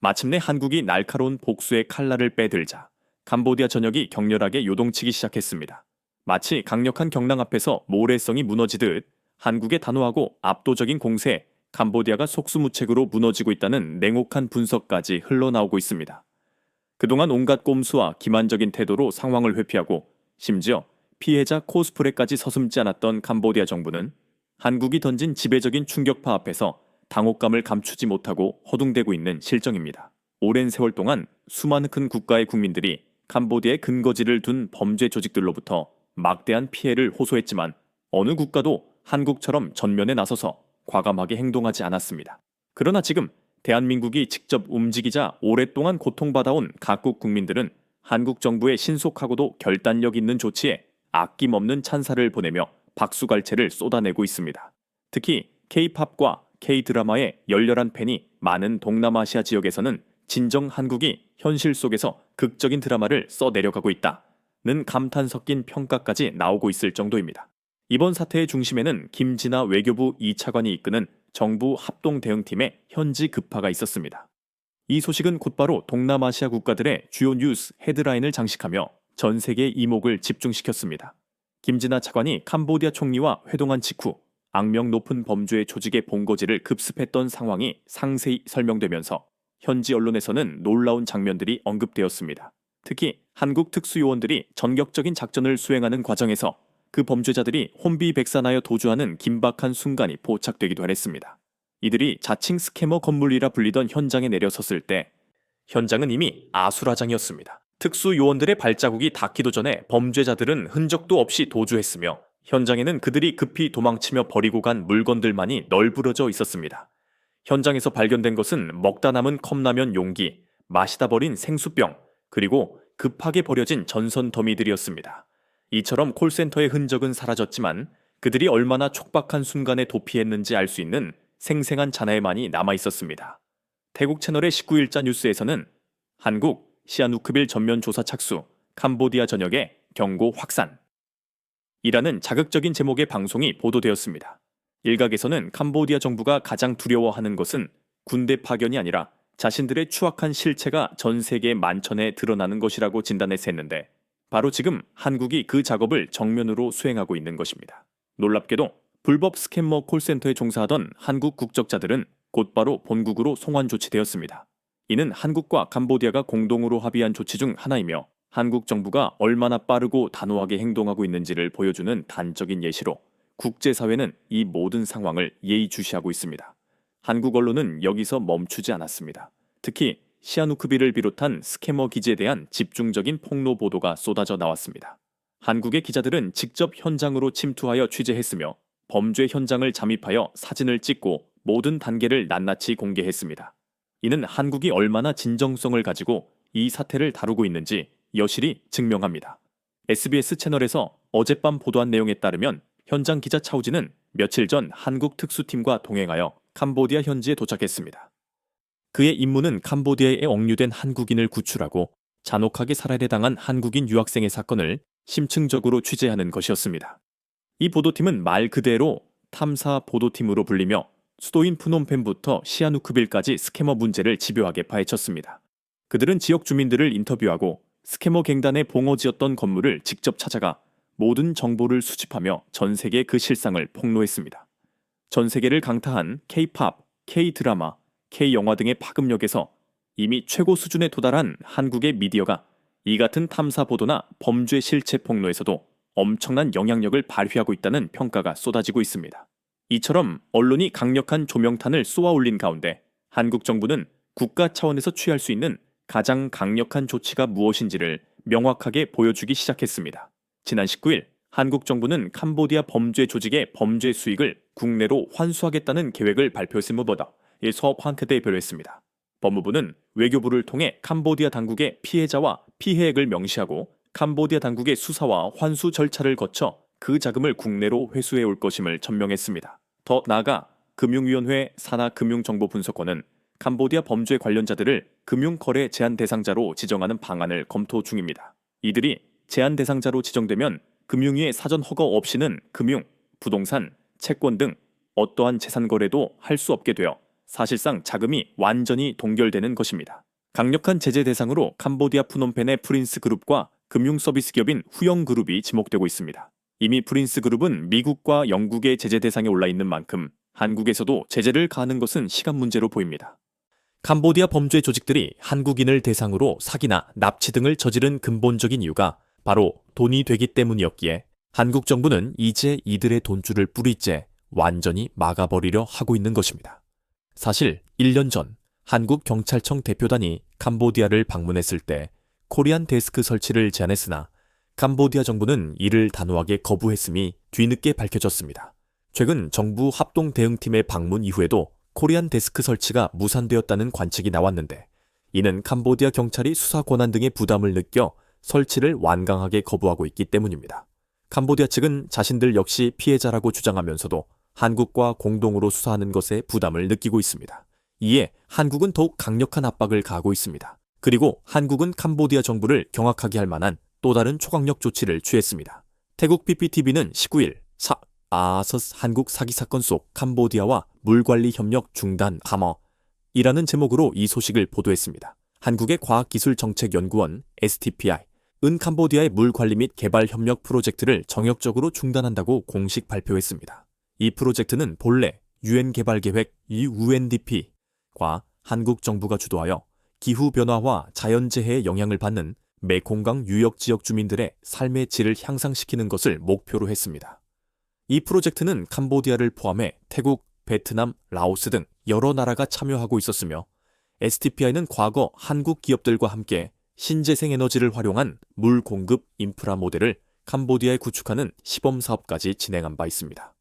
마침내 한국이 날카로운 복수의 칼날을 빼들자 캄보디아 전역이 격렬하게 요동치기 시작했습니다. 마치 강력한 경랑 앞에서 모래성이 무너지듯 한국의 단호하고 압도적인 공세에 캄보디아가 속수무책으로 무너지고 있다는 냉혹한 분석까지 흘러나오고 있습니다. 그동안 온갖 꼼수와 기만적인 태도로 상황을 회피하고 심지어 피해자 코스프레까지 서슴지 않았던 캄보디아 정부는 한국이 던진 지배적인 충격파 앞에서 당혹감을 감추지 못하고 허둥대고 있는 실정입니다. 오랜 세월 동안 수많은 큰 국가의 국민들이 캄보디아에 근거지를 둔 범죄 조직들로부터 막대한 피해를 호소했지만 어느 국가도 한국처럼 전면에 나서서 과감하게 행동하지 않았습니다. 그러나 지금 대한민국이 직접 움직이자 오랫동안 고통받아온 각국 국민들은 한국 정부의 신속하고도 결단력 있는 조치에 아낌없는 찬사를 보내며 박수갈채를 쏟아내고 있습니다. 특히 K-팝과 K-드라마의 열렬한 팬이 많은 동남아시아 지역에서는 진정 한국이 현실 속에서 극적인 드라마를 써내려가고 있다는 감탄 섞인 평가까지 나오고 있을 정도입니다. 이번 사태의 중심에는 김진아 외교부 2차관이 이끄는 정부 합동대응팀의 현지 급파가 있었습니다. 이 소식은 곧바로 동남아시아 국가들의 주요 뉴스 헤드라인을 장식하며 전 세계의 이목을 집중시켰습니다. 김진아 차관이 캄보디아 총리와 회동한 직후 악명 높은 범죄의 조직의 본거지를 급습했던 상황이 상세히 설명되면서 현지 언론에서는 놀라운 장면들이 언급되었습니다. 특히 한국 특수요원들이 전격적인 작전을 수행하는 과정에서 그 범죄자들이 혼비백산하여 도주하는 긴박한 순간이 포착되기도 했습니다. 이들이 자칭 스캐머 건물이라 불리던 현장에 내려섰을 때 현장은 이미 아수라장이었습니다. 특수요원들의 발자국이 닿기도 전에 범죄자들은 흔적도 없이 도주했으며 현장에는 그들이 급히 도망치며 버리고 간 물건들만이 널브러져 있었습니다. 현장에서 발견된 것은 먹다 남은 컵라면 용기, 마시다 버린 생수병, 그리고 급하게 버려진 전선 더미들이었습니다. 이처럼 콜센터의 흔적은 사라졌지만 그들이 얼마나 촉박한 순간에 도피했는지 알 수 있는 생생한 잔해만이 남아 있었습니다. 태국 채널의 19일자 뉴스에서는 한국 시아누크빌 전면 조사 착수, 캄보디아 전역에 경고 확산 이라는 자극적인 제목의 방송이 보도되었습니다. 일각에서는 캄보디아 정부가 가장 두려워하는 것은 군대 파견이 아니라 자신들의 추악한 실체가 전 세계 만천에 드러나는 것이라고 진단해서 했는데 바로 지금 한국이 그 작업을 정면으로 수행하고 있는 것입니다. 놀랍게도 불법 스캐머 콜센터에 종사하던 한국 국적자들은 곧바로 본국으로 송환 조치되었습니다. 이는 한국과 캄보디아가 공동으로 합의한 조치 중 하나이며 한국 정부가 얼마나 빠르고 단호하게 행동하고 있는지를 보여주는 단적인 예시로 국제사회는 이 모든 상황을 예의주시하고 있습니다. 한국 언론은 여기서 멈추지 않았습니다. 특히 시아누크빌을 비롯한 스캐머 기지에 대한 집중적인 폭로 보도가 쏟아져 나왔습니다. 한국의 기자들은 직접 현장으로 침투하여 취재했으며 범죄 현장을 잠입하여 사진을 찍고 모든 단계를 낱낱이 공개했습니다. 이는 한국이 얼마나 진정성을 가지고 이 사태를 다루고 있는지 여실히 증명합니다. SBS 채널에서 어젯밤 보도한 내용에 따르면 현장 기자 차우진은 며칠 전 한국 특수팀과 동행하여 캄보디아 현지에 도착했습니다. 그의 임무는 캄보디아에 억류된 한국인을 구출하고 잔혹하게 살해당한 한국인 유학생의 사건을 심층적으로 취재하는 것이었습니다. 이 보도팀은 말 그대로 탐사 보도팀으로 불리며 수도인 프놈펜부터 시아누크빌까지 스캐머 문제를 집요하게 파헤쳤습니다. 그들은 지역 주민들을 인터뷰하고 스캐머 갱단의 봉어지였던 건물을 직접 찾아가 모든 정보를 수집하며 전 세계에 그 실상을 폭로했습니다. 전 세계를 강타한 K-팝, K-드라마, K-영화 등의 파급력에서 이미 최고 수준에 도달한 한국의 미디어가 이 같은 탐사 보도나 범죄 실체 폭로에서도 엄청난 영향력을 발휘하고 있다는 평가가 쏟아지고 있습니다. 이처럼 언론이 강력한 조명탄을 쏘아 올린 가운데 한국 정부는 국가 차원에서 취할 수 있는 가장 강력한 조치가 무엇인지를 명확하게 보여주기 시작했습니다. 지난 19일 한국 정부는 캄보디아 범죄 조직의 범죄 수익을 국내로 환수하겠다는 계획을 발표했음보다 서업 한태대에 별했습니다. 법무부는 외교부를 통해 캄보디아 당국의 피해자와 피해액을 명시하고 캄보디아 당국의 수사와 환수 절차를 거쳐 그 자금을 국내로 회수해 올 것임을 천명했습니다. 더 나아가 금융위원회 산하금융정보분석원은 캄보디아 범죄 관련자들을 금융거래 제한 대상자로 지정하는 방안을 검토 중입니다. 이들이 제한 대상자로 지정되면 금융위의 사전 허가 없이는 금융, 부동산, 채권 등 어떠한 재산 거래도 할 수 없게 되어 사실상 자금이 완전히 동결되는 것입니다. 강력한 제재 대상으로 캄보디아 프놈펜의 프린스 그룹과 금융 서비스 기업인 후영 그룹이 지목되고 있습니다. 이미 프린스 그룹은 미국과 영국의 제재 대상에 올라 있는 만큼 한국에서도 제재를 가하는 것은 시간 문제로 보입니다. 캄보디아 범죄 조직들이 한국인을 대상으로 사기나 납치 등을 저지른 근본적인 이유가 바로 돈이 되기 때문이었기에 한국 정부는 이제 이들의 돈줄을 뿌리째 완전히 막아버리려 하고 있는 것입니다. 사실 1년 전 한국 경찰청 대표단이 캄보디아를 방문했을 때 코리안 데스크 설치를 제안했으나 캄보디아 정부는 이를 단호하게 거부했음이 뒤늦게 밝혀졌습니다. 최근 정부 합동 대응팀의 방문 이후에도 코리안 데스크 설치가 무산되었다는 관측이 나왔는데 이는 캄보디아 경찰이 수사 권한 등의 부담을 느껴 설치를 완강하게 거부하고 있기 때문입니다. 캄보디아 측은 자신들 역시 피해자라고 주장하면서도 한국과 공동으로 수사하는 것에 부담을 느끼고 있습니다. 이에 한국은 더욱 강력한 압박을 가하고 있습니다. 그리고 한국은 캄보디아 정부를 경악하게 할 만한 또 다른 초강력 조치를 취했습니다. 태국 PPTV는 19일 아서스 한국 사기 사건 속 캄보디아와 물관리 협력 중단 감어이라는 제목으로 이 소식을 보도했습니다. 한국의 과학기술정책연구원 STPI-은 캄보디아의 물관리 및 개발 협력 프로젝트를 정역적으로 중단한다고 공식 발표했습니다. 이 프로젝트는 본래 UN 개발계획 UNDP과 한국 정부가 주도하여 기후변화와 자연재해에 영향을 받는 메콩강 유역지역 주민들의 삶의 질을 향상시키는 것을 목표로 했습니다. 이 프로젝트는 캄보디아를 포함해 태국, 베트남, 라오스 등 여러 나라가 참여하고 있었으며 STPI는 과거 한국 기업들과 함께 신재생 에너지를 활용한 물 공급 인프라 모델을 캄보디아에 구축하는 시범 사업까지 진행한 바 있습니다.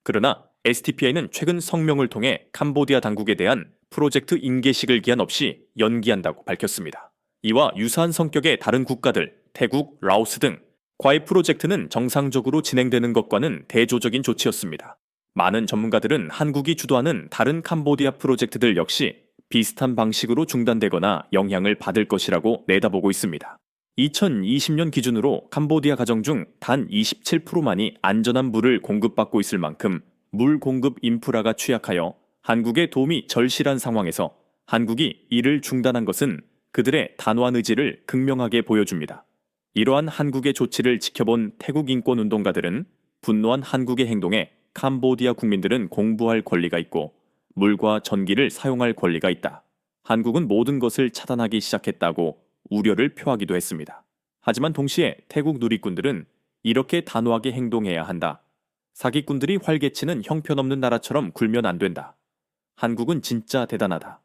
그러나 STPI는 최근 성명을 통해 캄보디아 당국에 대한 프로젝트 인계식을 기한 없이 연기한다고 밝혔습니다. 이와 유사한 성격의 다른 국가들, 태국, 라오스 등 과의 프로젝트는 정상적으로 진행되는 것과는 대조적인 조치였습니다. 많은 전문가들은 한국이 주도하는 다른 캄보디아 프로젝트들 역시 비슷한 방식으로 중단되거나 영향을 받을 것이라고 내다보고 있습니다. 2020년 기준으로 캄보디아 가정 중 단 27%만이 안전한 물을 공급받고 있을 만큼 물 공급 인프라가 취약하여 한국의 도움이 절실한 상황에서 한국이 이를 중단한 것은 그들의 단호한 의지를 극명하게 보여줍니다. 이러한 한국의 조치를 지켜본 태국 인권운동가들은 분노한 한국의 행동에 캄보디아 국민들은 공부할 권리가 있고 물과 전기를 사용할 권리가 있다. 한국은 모든 것을 차단하기 시작했다고 우려를 표하기도 했습니다. 하지만 동시에 태국 누리꾼들은 이렇게 단호하게 행동해야 한다. 사기꾼들이 활개치는 형편없는 나라처럼 굴면 안 된다. 한국은 진짜 대단하다.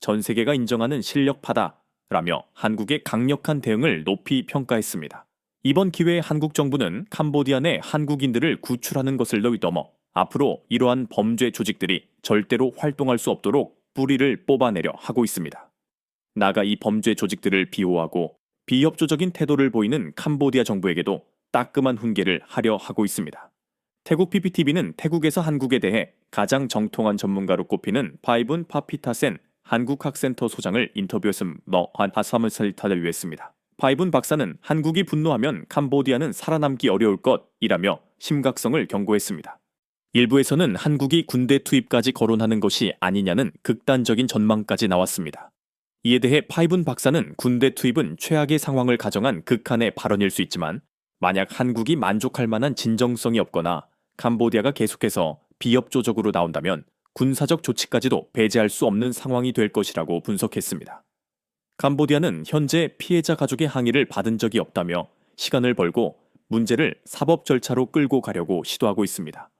전 세계가 인정하는 실력파다. 라며 한국의 강력한 대응을 높이 평가했습니다. 이번 기회에 한국 정부는 캄보디아 내 한국인들을 구출하는 것을 넘어 앞으로 이러한 범죄 조직들이 절대로 활동할 수 없도록 뿌리를 뽑아내려 하고 있습니다. 나아가 이 범죄 조직들을 비호하고 비협조적인 태도를 보이는 캄보디아 정부에게도 따끔한 훈계를 하려 하고 있습니다. 태국 PPTV는 태국에서 한국에 대해 가장 정통한 전문가로 꼽히는 파이븐 파피타센 한국학센터 소장을 인터뷰했음 하삼을 설타를 파이븐 박사는 한국이 분노하면 캄보디아는 살아남기 어려울 것이라며 심각성을 경고했습니다. 일부에서는 한국이 군대 투입까지 거론하는 것이 아니냐는 극단적인 전망까지 나왔습니다. 이에 대해 파이븐 박사는 군대 투입은 최악의 상황을 가정한 극한의 발언일 수 있지만 만약 한국이 만족할 만한 진정성이 없거나 캄보디아가 계속해서 비협조적으로 나온다면 군사적 조치까지도 배제할 수 없는 상황이 될 것이라고 분석했습니다. 캄보디아는 현재 피해자 가족의 항의를 받은 적이 없다며 시간을 벌고 문제를 사법 절차로 끌고 가려고 시도하고 있습니다.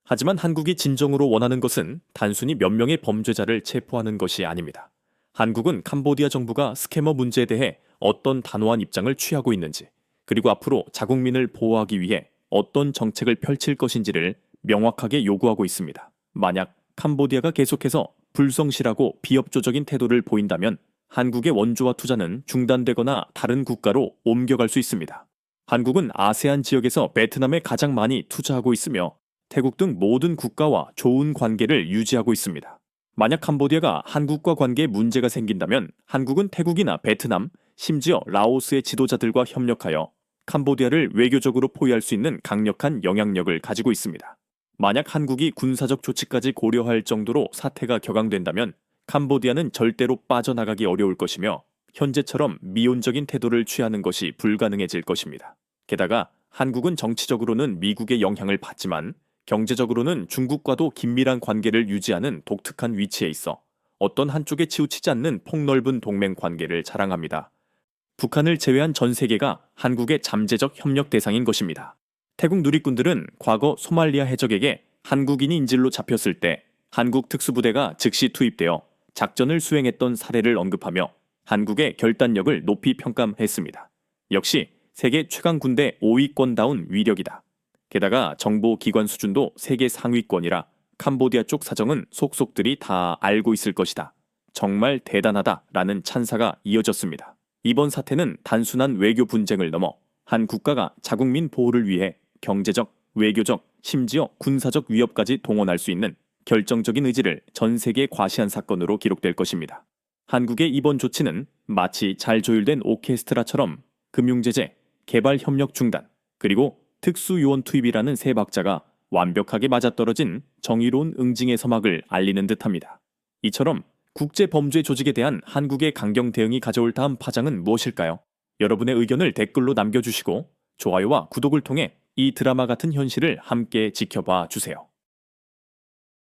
하지만 한국이 진정으로 원하는 것은 단순히 몇 명의 범죄자를 체포하는 것이 아닙니다. 한국은 캄보디아 정부가 스캐머 문제에 대해 어떤 단호한 입장을 취하고 있는지, 그리고 앞으로 자국민을 보호하기 위해 어떤 정책을 펼칠 것인지를 명확하게 요구하고 있습니다. 만약 캄보디아가 계속해서 불성실하고 비협조적인 태도를 보인다면 한국의 원조와 투자는 중단되거나 다른 국가로 옮겨갈 수 있습니다. 한국은 아세안 지역에서 베트남에 가장 많이 투자하고 있으며 태국 등 모든 국가와 좋은 관계를 유지하고 있습니다. 만약 캄보디아가 한국과 관계에 문제가 생긴다면 한국은 태국이나 베트남, 심지어 라오스의 지도자들과 협력하여 캄보디아를 외교적으로 포위할 수 있는 강력한 영향력을 가지고 있습니다. 만약 한국이 군사적 조치까지 고려할 정도로 사태가 격앙된다면 캄보디아는 절대로 빠져나가기 어려울 것이며 현재처럼 미온적인 태도를 취하는 것이 불가능해질 것입니다. 게다가 한국은 정치적으로는 미국의 영향을 받지만 경제적으로는 중국과도 긴밀한 관계를 유지하는 독특한 위치에 있어 어떤 한쪽에 치우치지 않는 폭넓은 동맹 관계를 자랑합니다. 북한을 제외한 전 세계가 한국의 잠재적 협력 대상인 것입니다. 태국 누리꾼들은 과거 소말리아 해적에게 한국인이 인질로 잡혔을 때 한국 특수부대가 즉시 투입되어 작전을 수행했던 사례를 언급하며 한국의 결단력을 높이 평가했습니다. 역시 세계 최강 군대 5위권다운 위력이다. 게다가 정보기관 수준도 세계 상위권이라 캄보디아 쪽 사정은 속속들이 다 알고 있을 것이다. 정말 대단하다라는 찬사가 이어졌습니다. 이번 사태는 단순한 외교 분쟁을 넘어 한 국가가 자국민 보호를 위해 경제적, 외교적, 심지어 군사적 위협까지 동원할 수 있는 결정적인 의지를 전 세계에 과시한 사건으로 기록될 것입니다. 한국의 이번 조치는 마치 잘 조율된 오케스트라처럼 금융제재, 개발협력 중단, 그리고 특수요원 투입이라는 세 박자가 완벽하게 맞아떨어진 정의로운 응징의 서막을 알리는 듯합니다. 이처럼 국제범죄 조직에 대한 한국의 강경 대응이 가져올 다음 파장은 무엇일까요? 여러분의 의견을 댓글로 남겨주시고 좋아요와 구독을 통해 이 드라마 같은 현실을 함께 지켜봐 주세요.